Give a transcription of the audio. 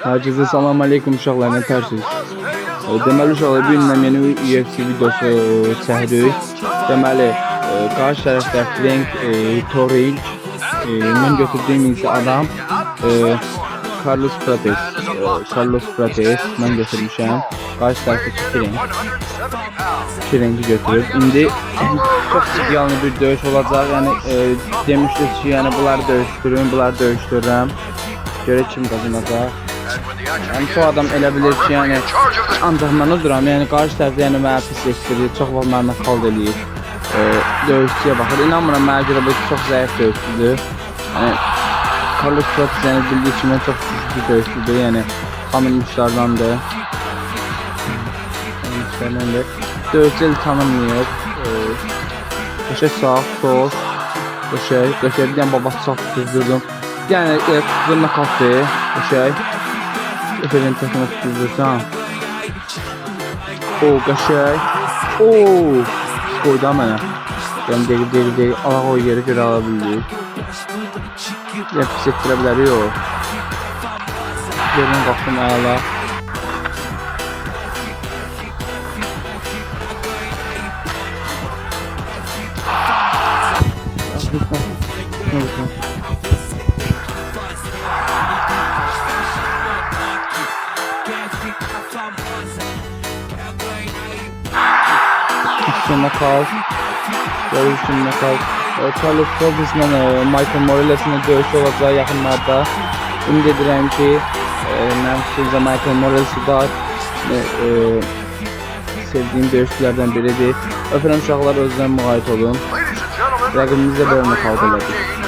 Herkese salam aleyküm uşaqlar, nə tərsiz? Deməli uşaqlar, bir gündən yeni UFC videosu çəkirik. Deməli, qarşı tərəfdə Frank Toril, mən götürdüyüm isə adam Carlos Prates, mən götürmüşəm. Qarşı tərəfdəki Frank'i götürüb. İndi çox iddialı bir döyüş olacaq. Yəni demişdik ki, yəni bunları döyüşdürürəm. Görək kim qazanacaq. Yəni çox adam elə bilir ki, yəni ancaq mən uduram. Yəni qarşı tərəfdə yəni mənə pis eşdirir, çox vaxt mənə xalq eləyir. Döyüşçüyə baxır. İnanmıram, mənə görə bu çox zəif döyüşçüdür. Yəni Carlos Prates yəni bildiyi kimi çox güclü döyüşçüdür. Yəni tanınmışlardandır. Döyüşçü elə tanınmıyor. Qəşək sağ, sol, qəşək bir dənə babası çox düzdürdüm. Yəni tutduğum nakatı, qəşək. Qəşəyin təkini tutuzdursan. Qəşək. Qoydu mənə. Yəni deyil, alaq o yeri görə ala bildik. Yəni pis etdirə bilər, yox. Yerini qalxdım ayala. Knockout. Görüşün knockout. Carlos Prates ilə Michael Morales'in döyüşü olacağı yaxınlarda. Ümid edirəm ki, mənim fikrimcə Michael Morales daha sevdiyim döyüşçülərdən biridir. Öpürəm uşaqlar, özünə müğayət olun. Rəqibimizə belə knockout elədik.